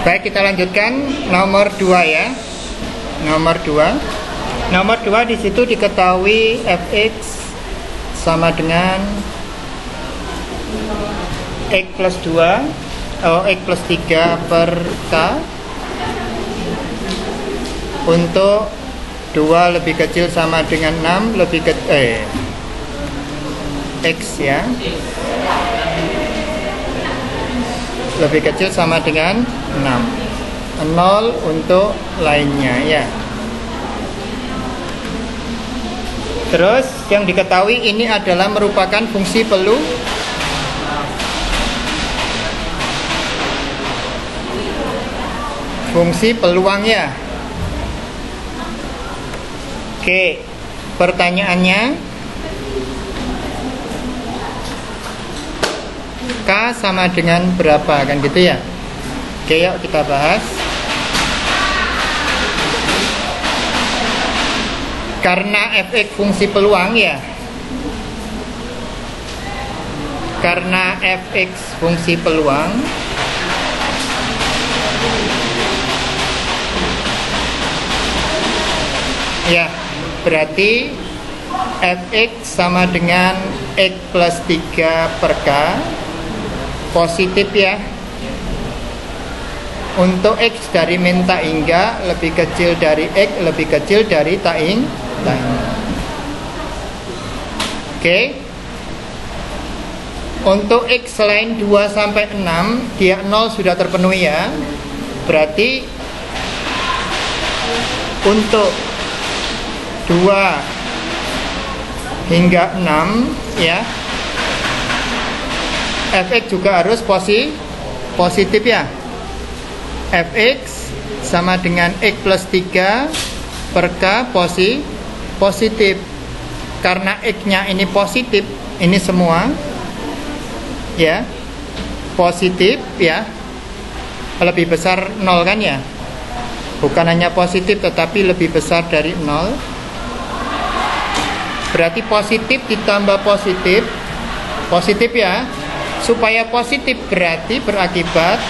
Baik, kita lanjutkan nomor 2 ya. Nomor 2. Nomor 2 di situ diketahui fx sama dengan x plus 2 x plus 3 per k untuk 2 lebih kecil sama dengan 6 lebih kecil x ya lebih kecil sama dengan 6, 0 untuk lainnya ya. Terus yang diketahui ini adalah merupakan fungsi peluang ya. Oke, pertanyaannya K sama dengan berapa, kan gitu ya. Oke, yuk kita bahas. Karena fx fungsi peluang ya. Karena fx fungsi peluang, ya, berarti fx sama dengan x plus 3 per k positif ya. Untuk x dari min tak hingga lebih kecil dari x lebih kecil dari tak hingga. Oke. Untuk x selain 2 sampai 6 dia 0 sudah terpenuhi ya. Berarti untuk 2 hingga 6 ya, fx juga harus positif ya. Fx sama dengan x plus 3 per k positif. Karena x nya ini positif, ini semua ya positif ya, lebih besar 0 kan ya. Bukan hanya positif tetapi lebih besar dari 0. Berarti positif ditambah positif ya. Supaya positif berarti berakibat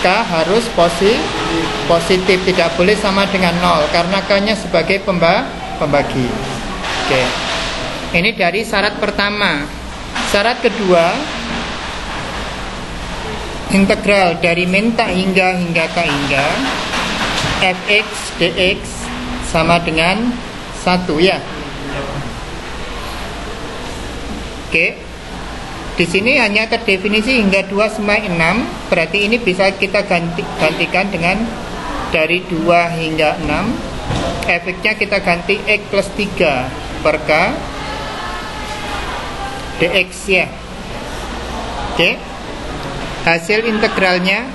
K harus positif, tidak boleh sama dengan 0 karena K-nya sebagai pembagi. Oke. Ini dari syarat pertama. Syarat kedua, integral dari min tak hingga k hingga fx dx sama dengan 1 ya. Oke. Di sini hanya terdefinisi hingga 2 sampai 6, berarti ini bisa kita gantikan dengan dari 2 hingga 6. Efeknya kita ganti x plus 3 per k dx ya. Oke. Hasil integralnya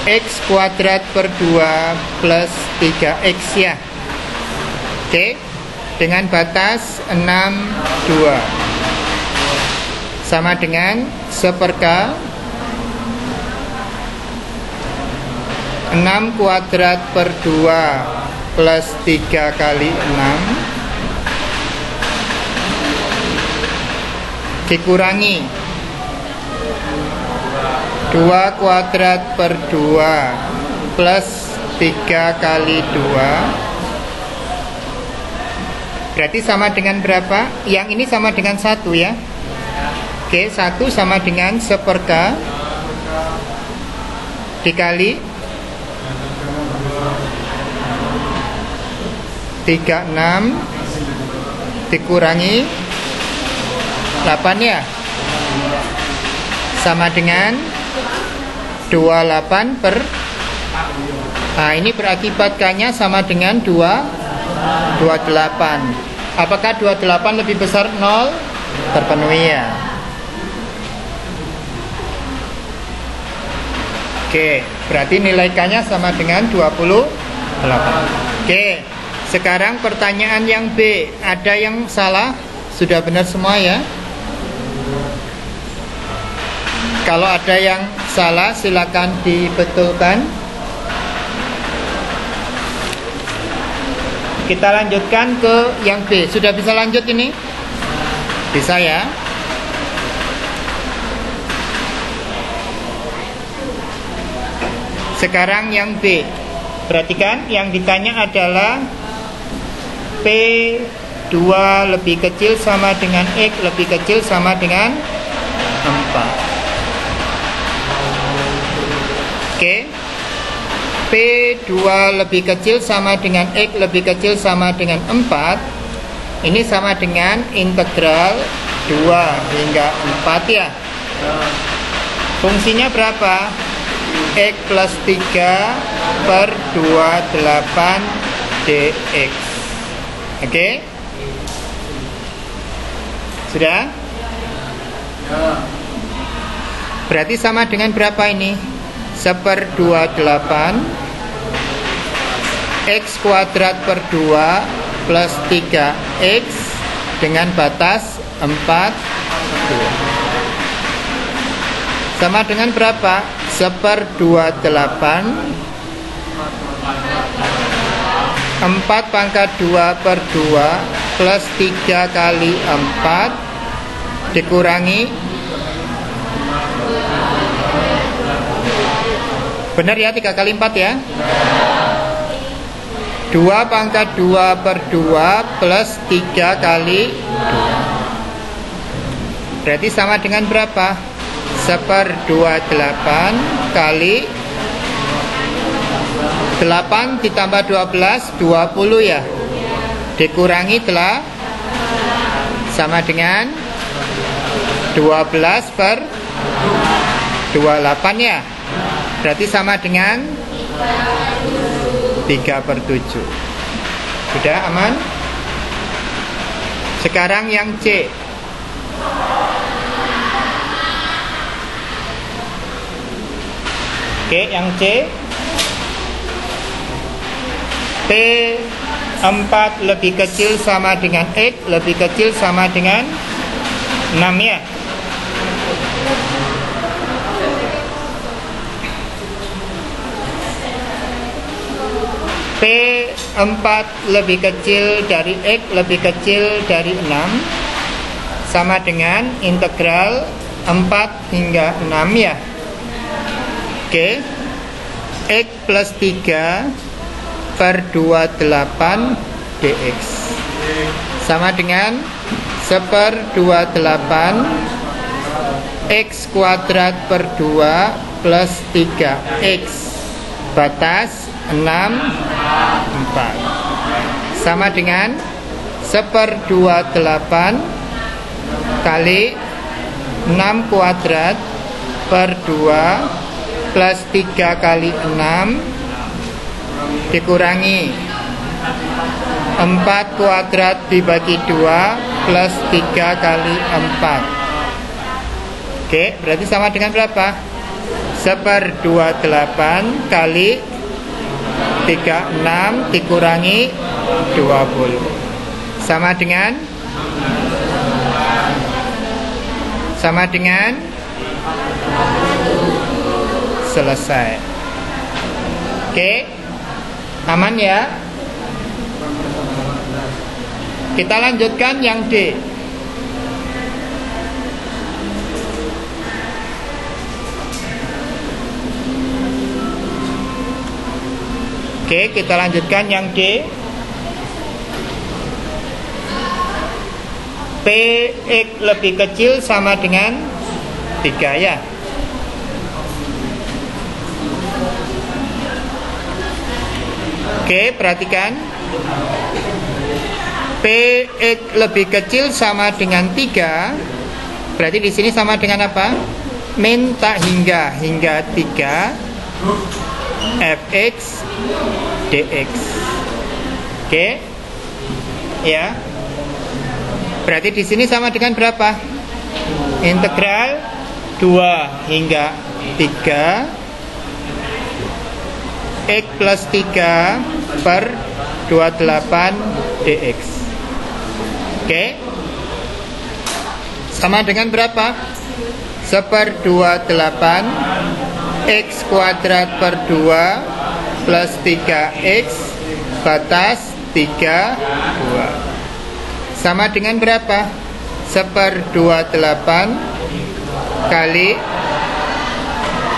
x kuadrat per 2 plus 3x ya. Oke. Dengan batas 6, 2 sama dengan 1 per k 6 kuadrat per 2 plus 3 kali 6 dikurangi 2 kuadrat per 2 plus 3 kali 2, berarti sama dengan berapa? Yang ini sama dengan 1 ya. Oke, 1 sama dengan 1 per k dikali 36 dikurangi 8 ya. Sama dengan 28 per. Nah, ini berakibat K-nya sama dengan 28. Apakah 28 lebih besar 0? Terpenuhi ya. Oke, berarti nilai K-nya sama dengan 28. Oke, sekarang pertanyaan yang B. Ada yang salah? Sudah benar semua ya? Kalau ada yang salah silakan dibetulkan. Kita lanjutkan ke yang B. Sudah bisa lanjut ini? Bisa ya? Sekarang yang B. Perhatikan, yang ditanya adalah P2 lebih kecil sama dengan X lebih kecil sama dengan 4. Oke. P2 lebih kecil sama dengan X lebih kecil sama dengan 4. Ini sama dengan integral 2 hingga 4 ya. Fungsinya berapa? X plus 3 per 28 dx. Oke? Sudah? Berarti sama dengan berapa ini? 1/28 X kuadrat per 2 plus 3x dengan batas 4 sama dengan berapa? 1/28 4 pangkat 2 per 2 plus 3 kali 4 dikurangi, benar ya, 3 kali 4 ya, 2 pangkat 2 per 2 plus 3 kali 2. Berarti sama dengan berapa? 1/28 kali 8 ditambah 12, 20 ya. Dikurangi telah sama dengan 12 per 28 ya. Berarti sama dengan 3/7. Sudah aman? Sekarang yang C. Oke, yang C. P4 lebih kecil sama dengan X lebih kecil sama dengan 6 ya. P4 lebih kecil dari X lebih kecil dari 6 sama dengan integral 4 hingga 6 ya. Oke. X plus 3 per 28 dx sama dengan 1/28 X kuadrat per 2 plus 3x batas 6 4 sama dengan 1/28 kali 6 kuadrat per 2 plus 3 kali 6 dikurangi 4 kuadrat dibagi 2 plus 3 kali 4. Oke, berarti sama dengan berapa? 1/28 kali 36 dikurangi 20 sama dengan selesai. Oke, aman ya. Kita lanjutkan yang D. Oke, kita lanjutkan yang D. Px lebih kecil sama dengan 3 ya. Oke, perhatikan. Px lebih kecil sama dengan 3. Berarti di sini sama dengan apa? Min tak hingga 3 fx dx. Oke. Ya. Berarti di sini sama dengan berapa? Integral 2 hingga 3 X plus 3 per 28 dx. Oke. Sama dengan berapa? 1/28 X kuadrat per 2 plus 3x batas 3 2 sama dengan berapa? 1/28 kali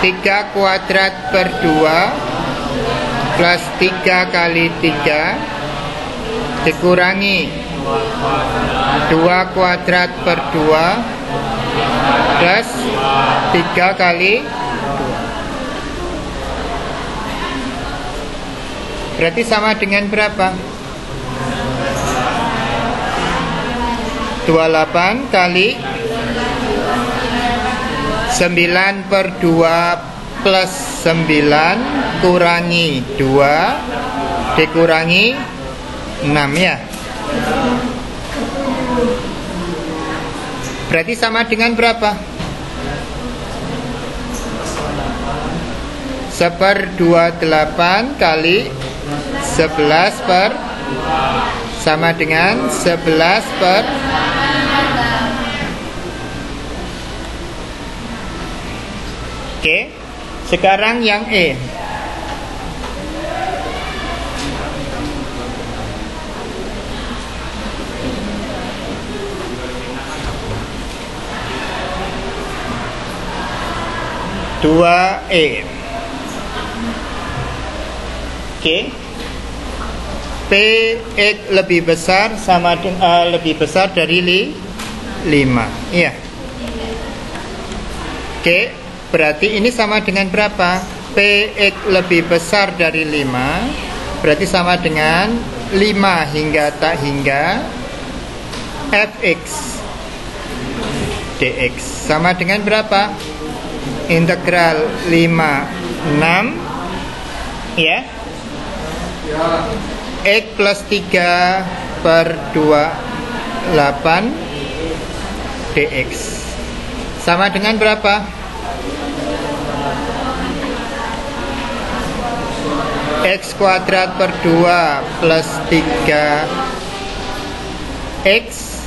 3 kuadrat per 2 plus 3 kali 3 dikurangi 2 kuadrat per 2 plus 3 kali 2. Berarti sama dengan berapa? 28 kali 9 per 2 plus 9 kurangi 2 dikurangi 6 ya. Berarti sama dengan berapa? 1/28 kali 11 per sama dengan 11 per Oke, sekarang yang E. Dua E. Oke. PX lebih besar sama dengan lebih besar dari 5. Iya. Oke. Berarti ini sama dengan berapa? PX lebih besar dari 5 berarti sama dengan 5 hingga tak hingga fx dx sama dengan berapa? Integral 5 6 ya. X plus 3 per 2 8 dx sama dengan berapa? X kuadrat per 2 plus 3 X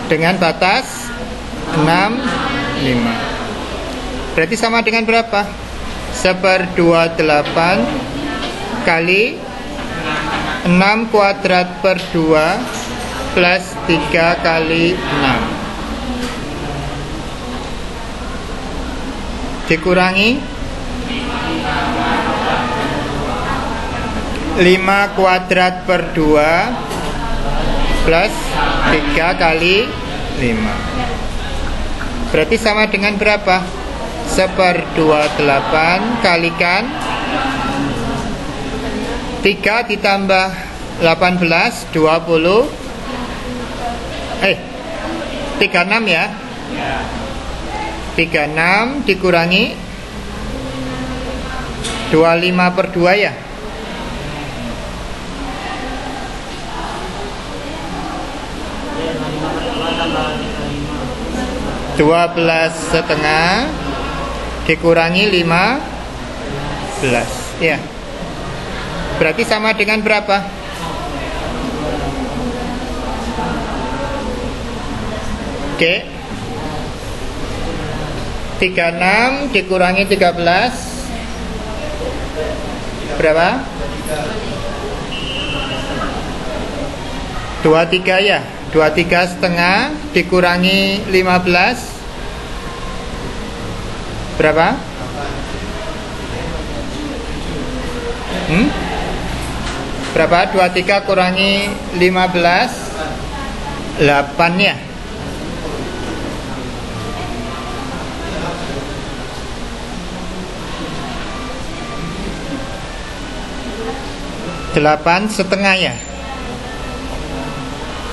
dengan batas 6 5. Berarti sama dengan berapa? 1/28 kali 6 kuadrat per 2 plus 3 kali 6 dikurangi 5 kuadrat per 2 plus 3 kali 5 berarti sama dengan berapa? 1/28 kalikan 3 ditambah 18 20 36 ya 36 dikurangi 25 per 2 ya 12,5 dikurangi 15 ya. Berarti sama dengan berapa? Oke. 36 dikurangi 13 berapa? 23 ya. 23,5 dikurangi 15 berapa? Berapa? 23 kurangi 15 8 ya. Delapan setengah ya.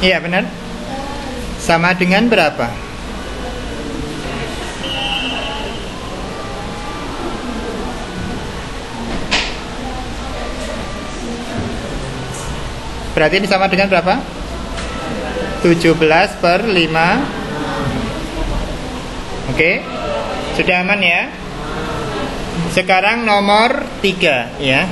Iya benar. Sama dengan berapa? Berarti ini sama dengan berapa? 17/5. Oke. Sudah aman ya. Sekarang nomor 3 ya.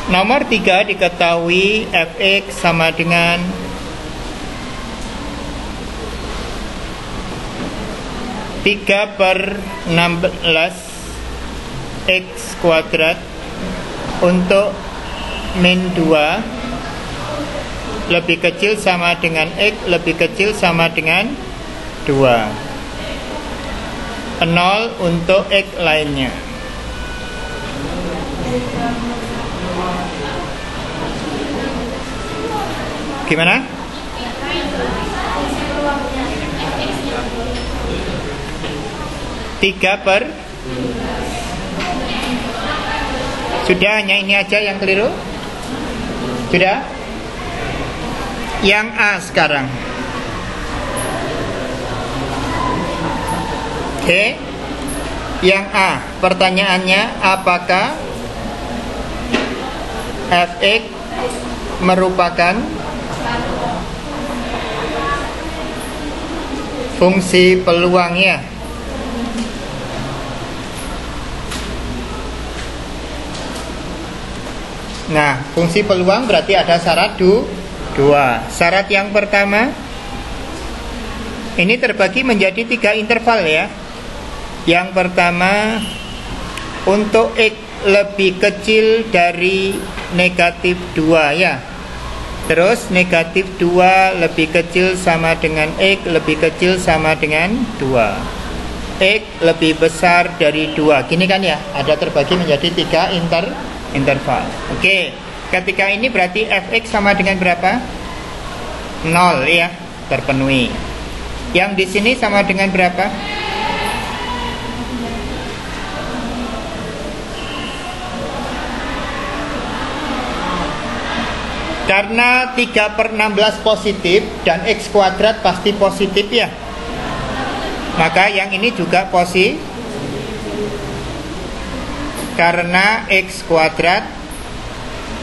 Nomor 3 diketahui fx sama dengan 3/16 x kuadrat untuk min 2 lebih kecil sama dengan x lebih kecil sama dengan 2. 0 untuk X lainnya. Gimana? Tiga per. Sudah, hanya ini aja yang keliru. Sudah? Yang A sekarang. Oke. Yang A, pertanyaannya, apakah fx merupakan fungsi peluangnya? Nah, fungsi peluang berarti ada syarat dua. Syarat yang pertama, ini terbagi menjadi 3 interval ya. Yang pertama, untuk X lebih kecil dari negatif 2 ya. Terus negatif 2 lebih kecil sama dengan X lebih kecil sama dengan 2. X lebih besar dari 2. Gini kan ya, ada terbagi menjadi 3 interval. Oke, ketika ini berarti fx sama dengan berapa? 0 ya, terpenuhi. Yang di sini sama dengan berapa? Karena 3/16 positif dan X kuadrat pasti positif ya, maka yang ini juga positif karena X kuadrat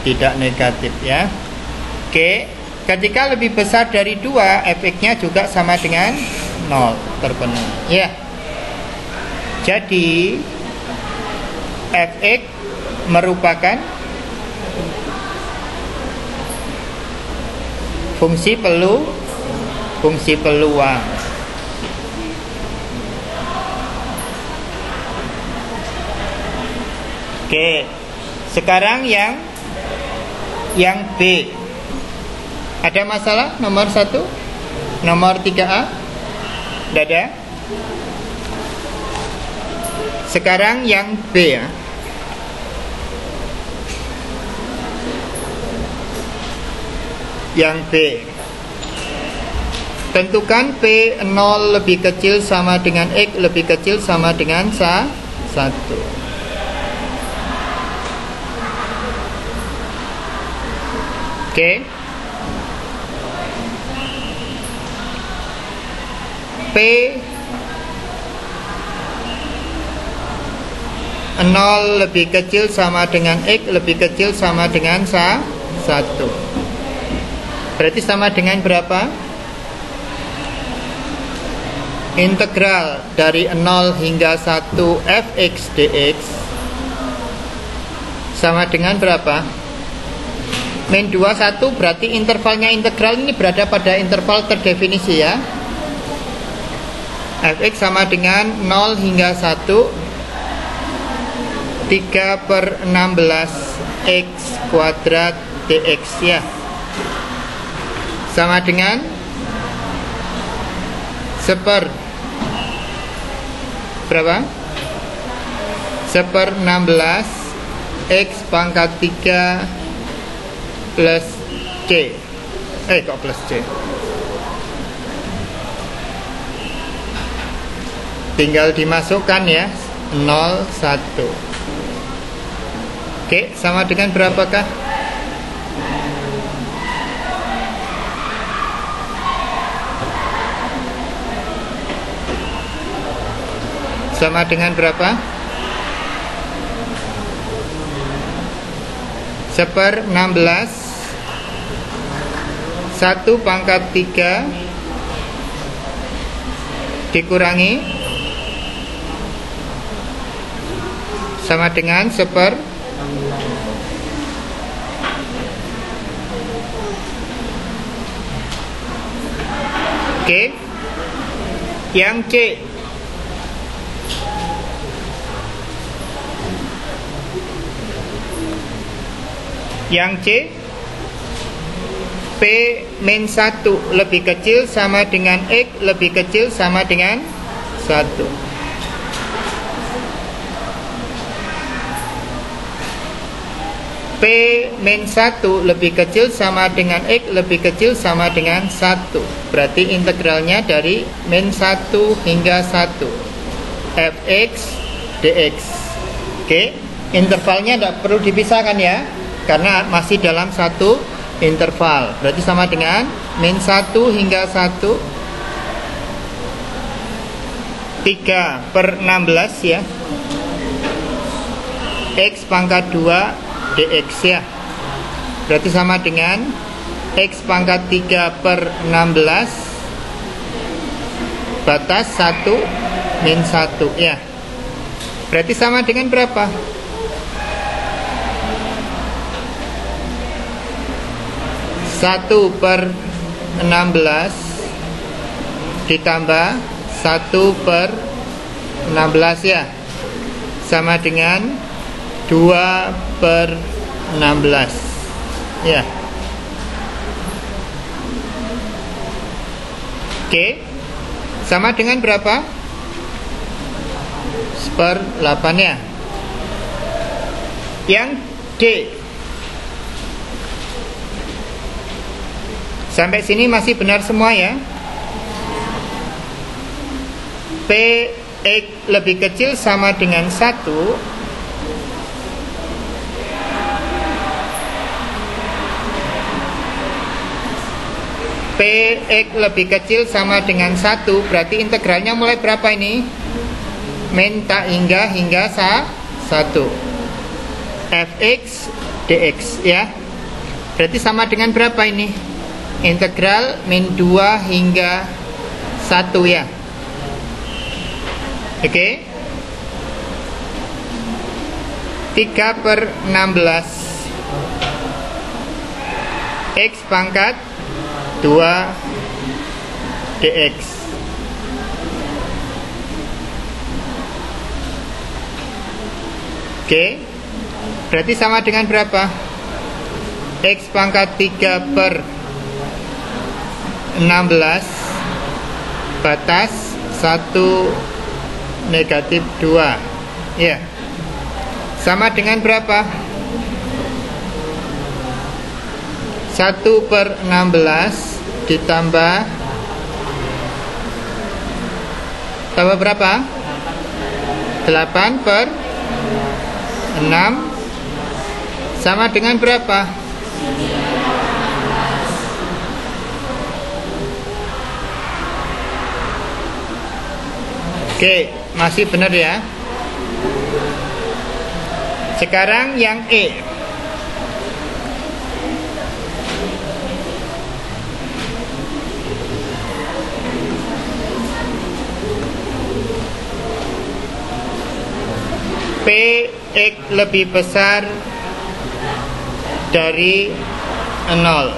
tidak negatif ya. Oke, ketika lebih besar dari 2, fx-nya juga sama dengan 0, terpenuhi ya. Jadi fx merupakan fungsi peluang. Oke, sekarang yang B. Ada masalah nomor 1? Nomor 3A? Tidak ada? Sekarang yang B ya. Yang B, tentukan P 0 lebih kecil sama dengan X lebih kecil sama dengan 1. Oke. P 0 lebih kecil sama dengan X lebih kecil sama dengan 1. Berarti sama dengan berapa? Integral dari 0 hingga 1 fx dx sama dengan berapa? Min 2, 1, berarti intervalnya integral ini berada pada interval terdefinisi ya. Fx sama dengan 0 hingga 1 3/16 x kuadrat dx ya, sama dengan berapa? 1/16 x pangkat 3 plus c. Kok plus c? Tinggal dimasukkan ya, 0, 1. Oke, sama dengan berapakah? Sama dengan berapa? 1/16 1 pangkat 3 dikurangi sama dengan 1/. Oke. Yang C, P min 1 lebih kecil sama dengan X lebih kecil sama dengan 1. min 1 lebih kecil sama dengan X lebih kecil sama dengan 1. Berarti integralnya dari min 1 hingga 1 fx dx. Oke, intervalnya tidak perlu dipisahkan ya, karena masih dalam satu interval. Berarti sama dengan min 1 hingga 1 3/16 ya, X pangkat 2 dx ya. Berarti sama dengan X pangkat 3/16 batas 1 min 1 ya. Berarti sama dengan berapa? 1/16 ditambah 1/16 ya, sama dengan 2/16 ya. Oke, sama dengan berapa? 1/8 ya. Yang D, sampai sini masih benar semua ya. Px lebih kecil sama dengan 1 Px lebih kecil sama dengan 1, berarti integralnya mulai berapa ini? Min tak hingga 1 fx dx ya. Berarti sama dengan berapa ini? Integral min 2 hingga 1 ya. Oke, 3/16 X pangkat 2 dx. Oke, berarti sama dengan berapa? X pangkat 3/16 batas 1 negatif 2 ya. Sama dengan berapa? 1/16 ditambah tambah berapa? 8/6 sama dengan berapa? Oke, masih benar ya. Sekarang yang E. Px lebih besar dari 0.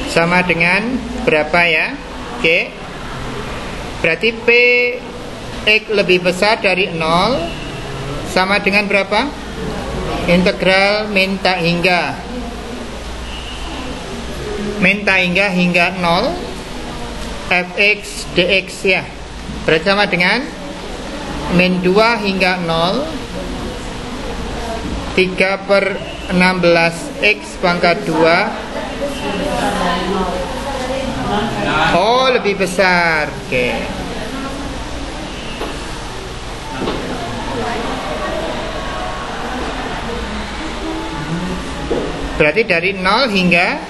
Sama dengan berapa ya? Oke. Berarti Px lebih besar dari 0 sama dengan berapa? Integral min tak hingga 0 fx dx ya. Berarti sama dengan min 2 hingga 0 3/16 X pangkat 2. Oh, lebih besar. Oke. Berarti dari 0 hingga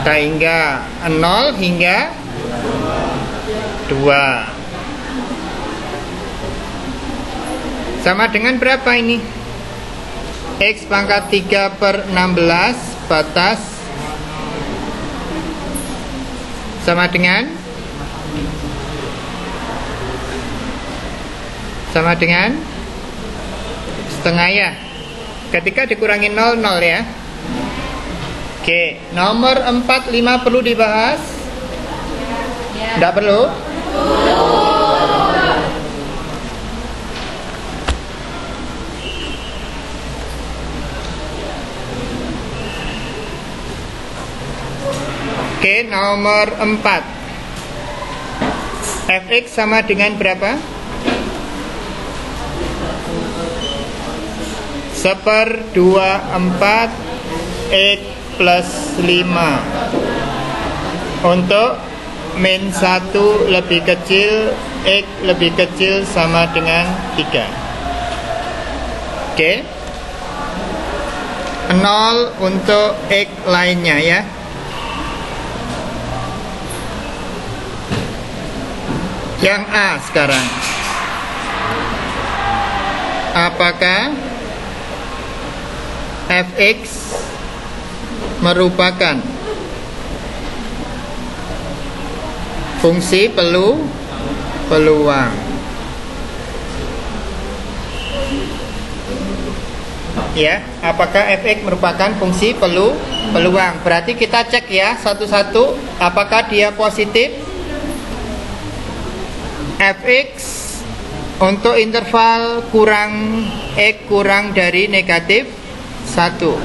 0 hingga 2 sama dengan berapa ini? X pangkat 3/16 batas sama dengan setengah ya. Ketika dikurangi 0 ya. Oke, nomor 4, 5 perlu dibahas? Tidak perlu? Oke, nomor 4. Fx sama dengan berapa? 1/24 X plus 5 untuk min 1 lebih kecil, X lebih kecil sama dengan 3. Oke. 0 untuk X lainnya ya. Yang A sekarang. Apakah fx merupakan fungsi peluang? Ya, apakah fx merupakan fungsi peluang? Berarti kita cek ya satu-satu, apakah dia positif. Fx untuk interval kurang x kurang dari negatif 1.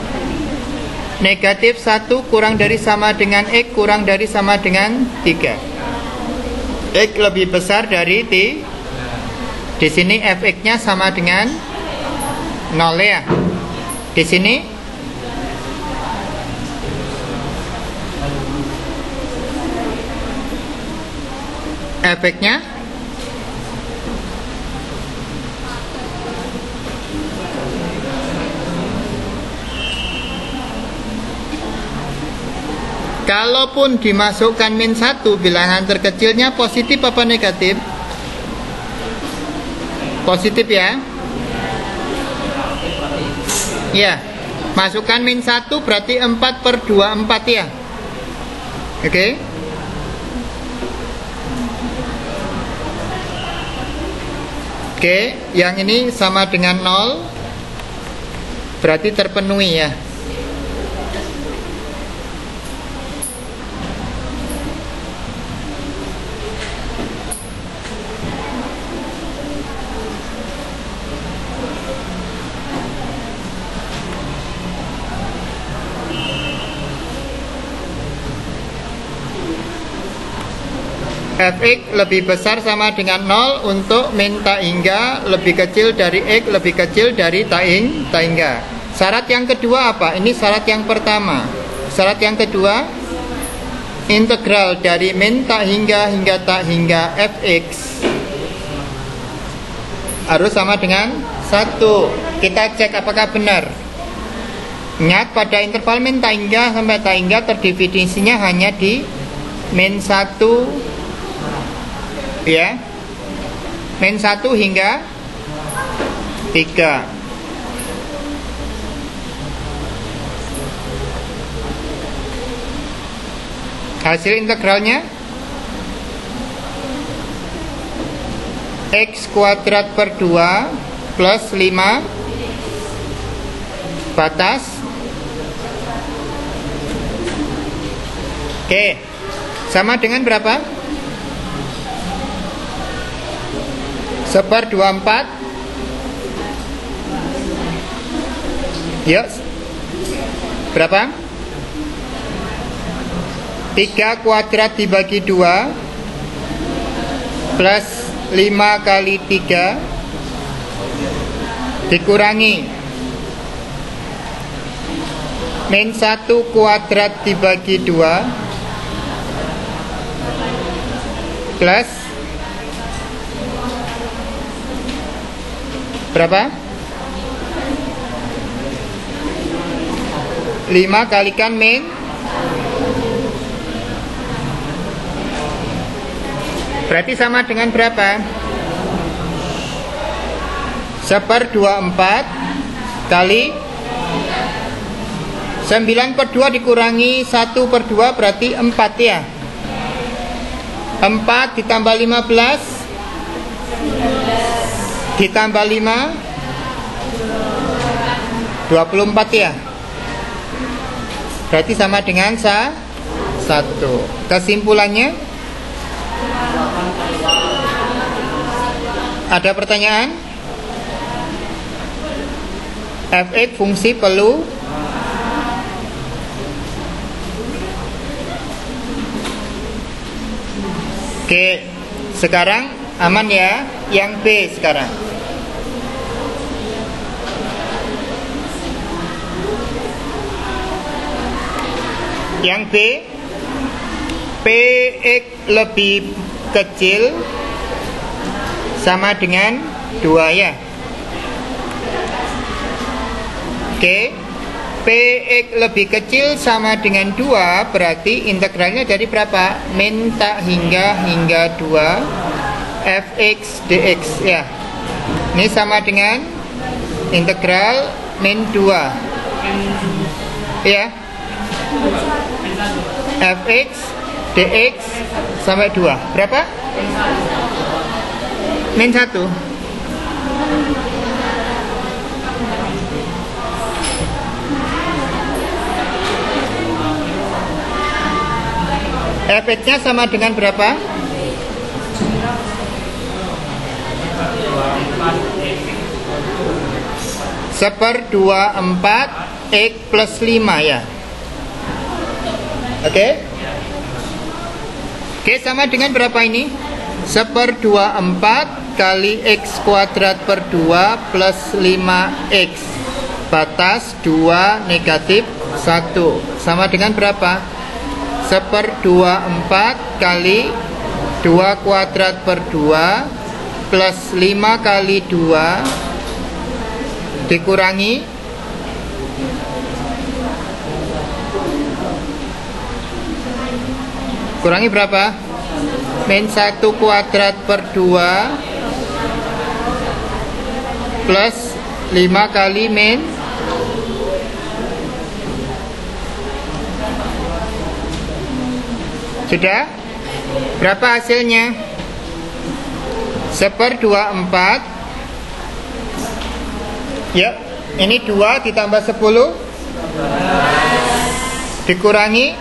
Negatif 1 kurang dari sama dengan x kurang dari sama dengan 3. X lebih besar dari t. Di sini fx-nya sama dengan 0 ya. Di sini fx-nya kalaupun dimasukkan min 1, bilangan terkecilnya positif apa negatif? Positif ya. Ya, masukkan min 1 berarti 4/24 ya. Oke. Oke, yang ini sama dengan 0, berarti terpenuhi ya. fx lebih besar sama dengan 0 untuk min tak hingga lebih kecil dari x lebih kecil dari tak hingga. Syarat yang kedua apa? Ini syarat yang pertama. Syarat yang kedua, integral dari min tak hingga tak hingga fx harus sama dengan 1. Kita cek apakah benar. Ingat, pada interval min tak hingga sampai tak hingga terdefinisinya hanya di min 1 ya, min 1 hingga 3. Hasil integralnya x kuadrat per 2 plus 5 batas. Oke, sama dengan berapa? 1/24. Yuk, berapa? 3 kuadrat dibagi 2 plus 5 kali 3 dikurangi min 1 kuadrat dibagi 2 plus berapa? 5 kalikan min. Berarti sama dengan berapa? 1/24 kali 9/2 dikurangi 1/2 berarti 4 ya. 4 ditambah 15 ditambah 5 24 ya. Berarti sama dengan 1. Kesimpulannya, ada pertanyaan? Fx fungsi Oke, sekarang aman ya. Yang B sekarang. Yang B, Px lebih kecil sama dengan 2 ya. Oke, Px lebih kecil sama dengan 2, berarti integralnya dari berapa? Min tak hingga 2 fx dx ya. Ini sama dengan integral min 2 ya. Fx dx sampai 2 berapa? Min 1. Fx-nya sama dengan berapa? Seper 24 X plus 5 ya. Oke. Oke, sama dengan berapa ini? Seper 24 kali X kuadrat per 2 plus 5X. Batas 2 negatif 1. Sama dengan berapa? Seper 24 kali 2 kuadrat per 2 plus 5 kali 2 dikurangi berapa? Min 1 kuadrat per 2 plus 5 kali min sudah? Berapa hasilnya? Seper 24. Ya, ini 2 ditambah 10 dikurangi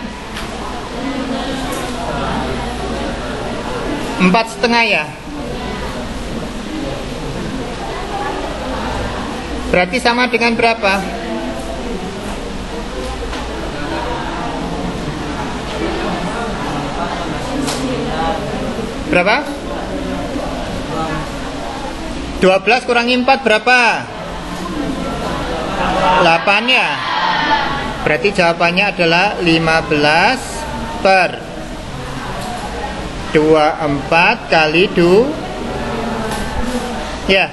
4,5 ya. Berarti sama dengan berapa? Berapa? 12 kurangi 4 berapa? 8 ya. Berarti jawabannya adalah 15 per 24 kali 2 ya.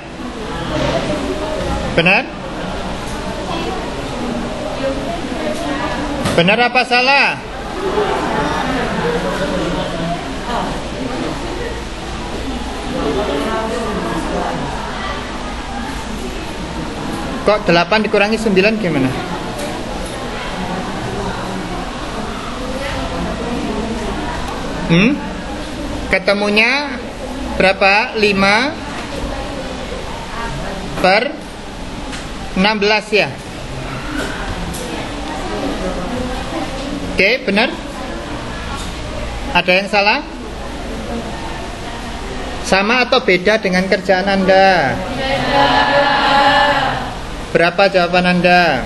Benar? Benar apa salah? Kok 8 dikurangi 9 gimana? Ketemunya berapa? 5 per 16 ya. Oke, benar? Ada yang salah? Sama atau beda dengan kerjaan Anda? Berapa jawaban Anda?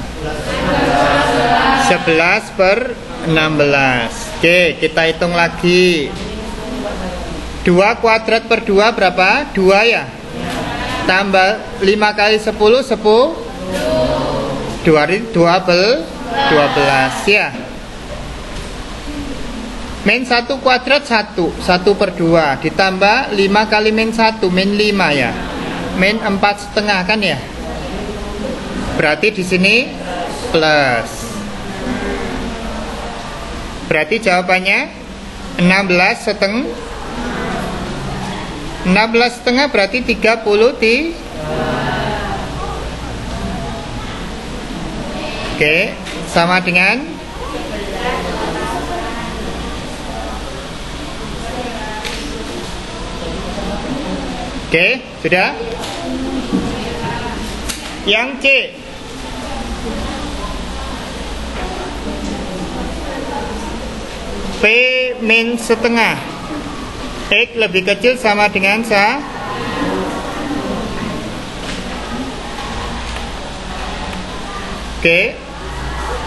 11 per 16. Oke, kita hitung lagi. 2 kuadrat per 2 berapa? 2 ya. Tambah 5 kali 10 12 ya. Min 1 kuadrat 1 per 2 ditambah 5 kali min 1 min 5 ya. Min 4,5 kan ya. Berarti di sini plus. Berarti jawabannya 16,5. 16,5 berarti 30 di. Oke, sama dengan oke, sudah. Yang C, P min setengah X lebih kecil sama dengan Oke,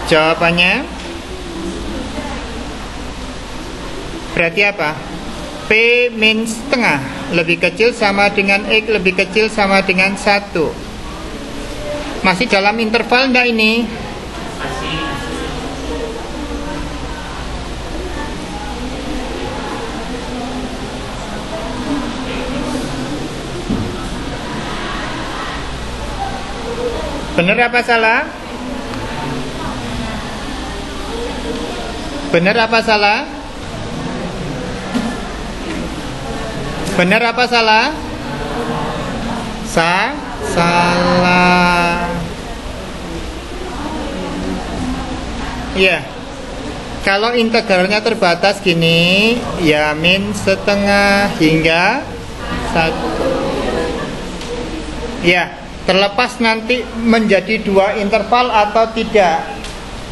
jawabannya berarti apa? P min setengah lebih kecil sama dengan X lebih kecil sama dengan 1. Masih dalam interval enggak ini? Benar apa salah? Benar apa salah? Benar apa salah? Salah. Iya. Kalau integralnya terbatas gini, ya min setengah hingga 1. Ya, terlepas nanti menjadi 2 interval atau tidak.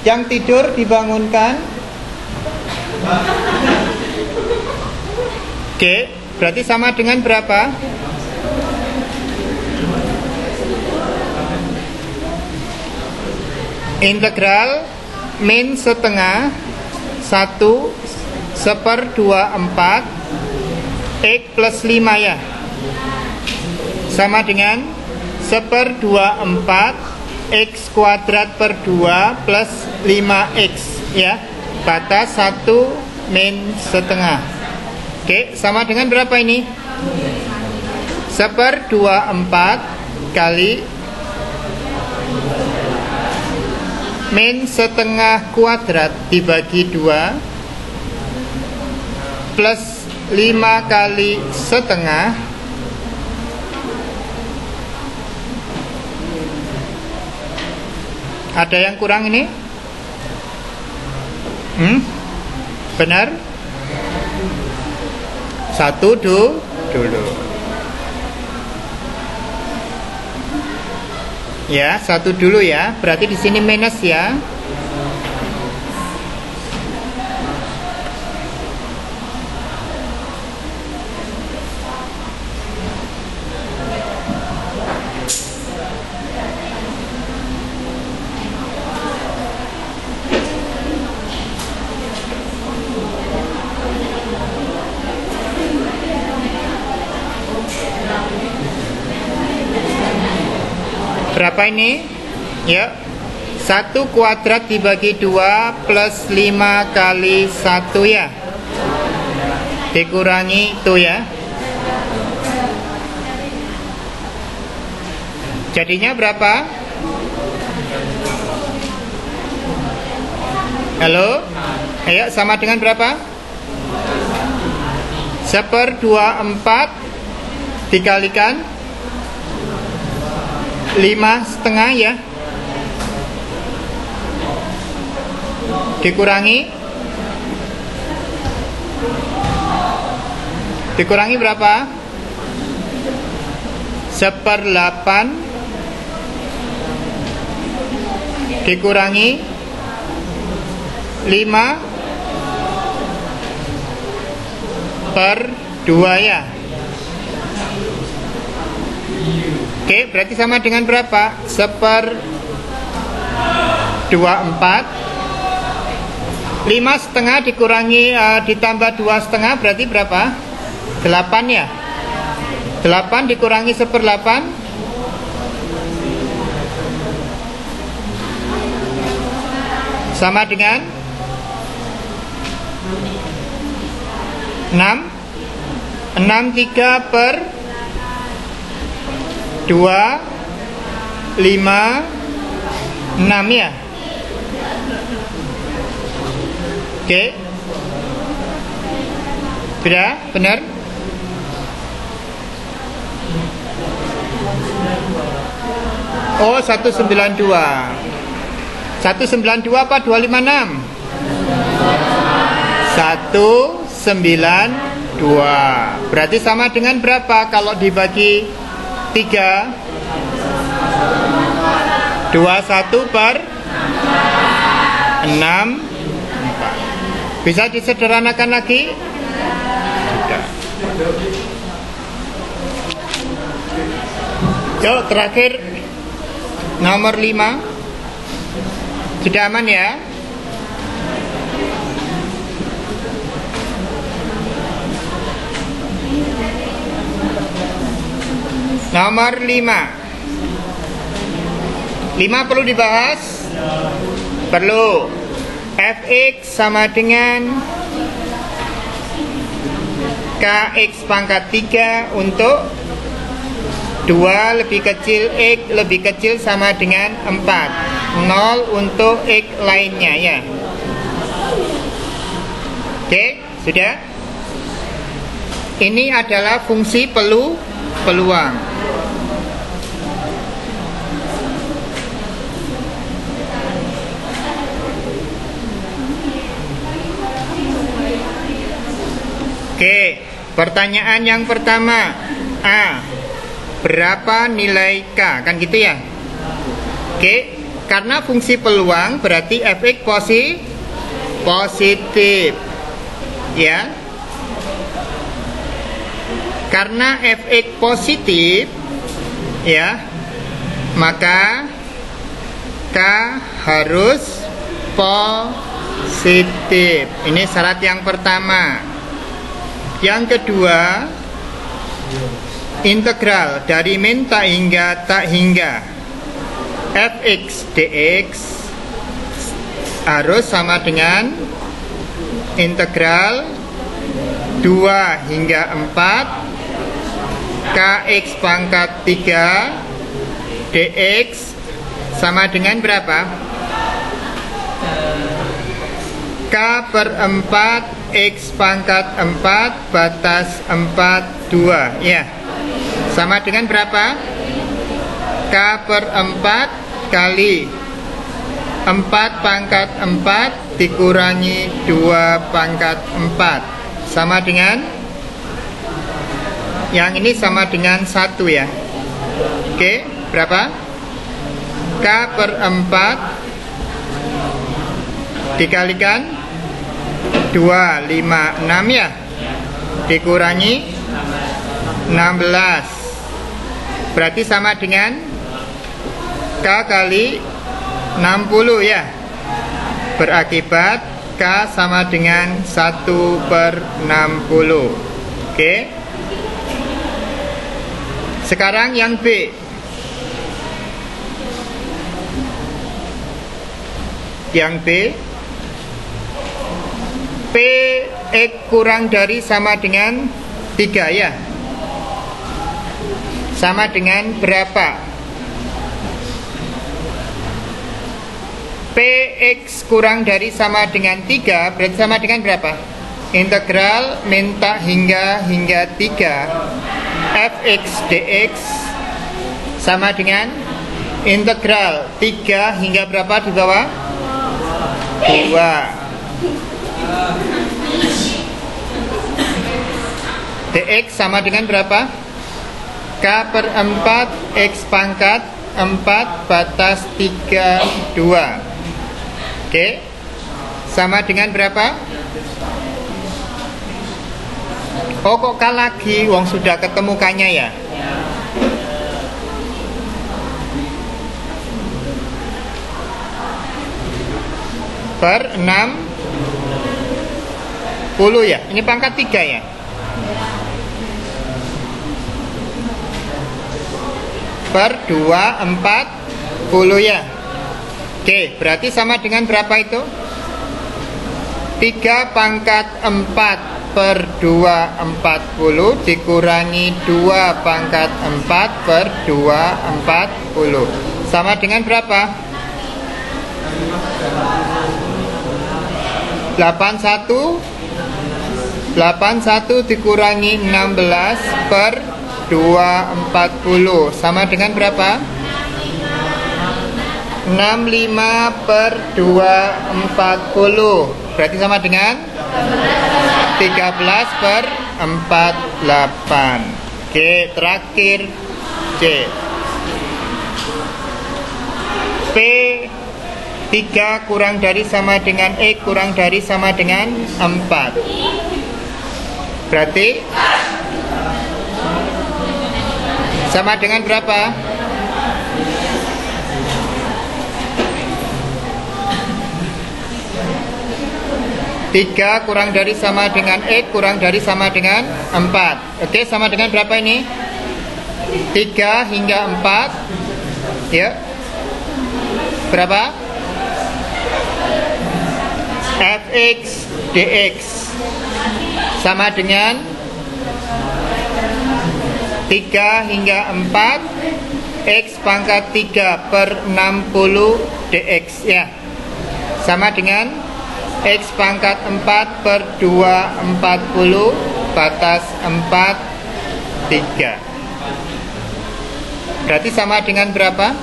Yang tidur dibangunkan. Oke, berarti sama dengan berapa? Integral min setengah 1/24 X plus 5 ya. Sama dengan 1/24 X kuadrat per 2 plus 5X ya. Batas 1 min setengah. Oke, sama dengan berapa ini? 1/24 kali min setengah kuadrat dibagi 2 plus 5 kali setengah ada yang kurang ini? Benar? 1 dulu. Ya, 1 dulu ya. Berarti di sini minus ya. Berapa ini? Ya, 1 kuadrat dibagi 2 plus 5 kali 1 ya. Dikurangi itu ya. Jadinya berapa? Halo? Ayo, sama dengan berapa? 1/24 dikalikan 5,5 ya. Dikurangi berapa? 1/8 dikurangi 5/2 ya. Oke, berarti sama dengan berapa? 1/24 5,5 dikurangi ditambah 2,5 berarti berapa? 8 ya. 8 dikurangi 1/8 sama dengan 6. 63/2 5 6 ya. Oke. Benar? Oh, 192. 192 apa 256? 192. Berarti sama dengan berapa kalau dibagi 3? 21/6. Bisa disederhanakan lagi? Sudah. Yuk, terakhir nomor 5. Sudah aman ya? Nomor 5. 5 perlu dibahas? Perlu. Fx sama dengan Kx pangkat 3 untuk 2 lebih kecil X lebih kecil sama dengan 4. 0 untuk X lainnya ya. Oke, sudah. Ini adalah fungsi peluang. Oke, pertanyaan yang pertama. A. Berapa nilai K? Kan gitu ya. Oke, karena fungsi peluang berarti fx positif. Ya. Karena fx positif, ya, maka K harus positif. Ini syarat yang pertama. Yang kedua, integral dari min tak hingga tak hingga fx dx harus sama dengan integral 2 hingga 4 kx pangkat 3 dx sama dengan berapa? K per 4 X pangkat 4 batas 4 2 ya. Sama dengan berapa? K per 4 kali 4 pangkat 4 dikurangi 2 pangkat 4 sama dengan, yang ini sama dengan 1 ya. Oke, berapa? K per 4 dikalikan 2, 5, 6 ya, dikurangi 16 berarti sama dengan K kali 60 ya. Berakibat K sama dengan 1 per 60. Oke. Sekarang yang B. Yang B, Px kurang dari sama dengan 3 ya. Sama dengan berapa? Px kurang dari sama dengan 3 berarti sama dengan berapa? Integral min tak hingga 3 fx dx sama dengan integral 3 hingga berapa di bawah? 2 dx sama dengan berapa? K per 4 X pangkat 4 batas 3 2. Oke, sama dengan berapa? Oh kok K lagi? Wong sudah ketemu K-nya ya. Per 60 ya. Ini pangkat 3 ya. Per 2 40 ya. Oke, berarti sama dengan berapa itu? 3 pangkat 4 per 2 40 dikurangi 2 pangkat 4 per 2 40 sama dengan berapa? 81 dikurangi 16 per 240 sama dengan berapa? 65 per 240 berarti sama dengan 13 per 48. Oke, terakhir C. P 3 kurang dari sama dengan X kurang dari sama dengan 4 berarti sama dengan berapa? 3 kurang dari sama dengan X kurang dari sama dengan 4. Oke, sama dengan berapa ini? 3 hingga 4 ya. Berapa? Fx dx sama dengan 3 hingga 4 X pangkat 3 per 60 dx ya, sama dengan X pangkat 4 per 240 batas 4 3. Berarti sama dengan berapa?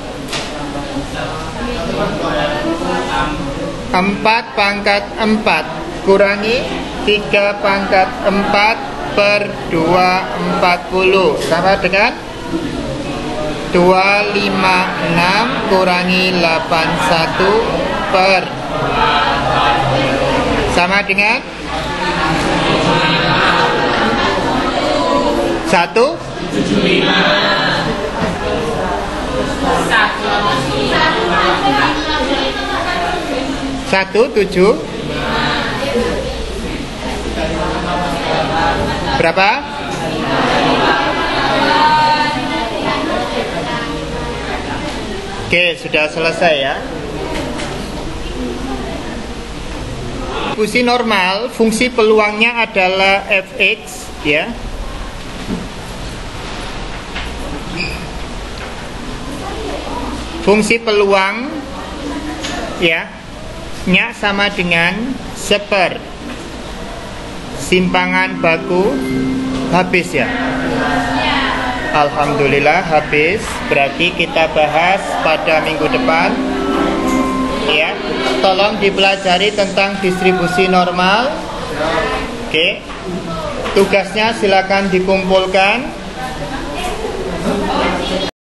4 pangkat 4 kurangi 3 pangkat 4 per 240 sama dengan 256 kurangi 81 per sama dengan 1,7 berapa? Oke, sudah selesai ya. Fungsi normal, fungsi peluangnya adalah fx ya. Fungsi peluang ya, nya sama dengan seper simpangan baku habis ya. Alhamdulillah habis. Berarti kita bahas pada minggu depan ya. Tolong dipelajari tentang distribusi normal. Oke. Tugasnya silakan dikumpulkan.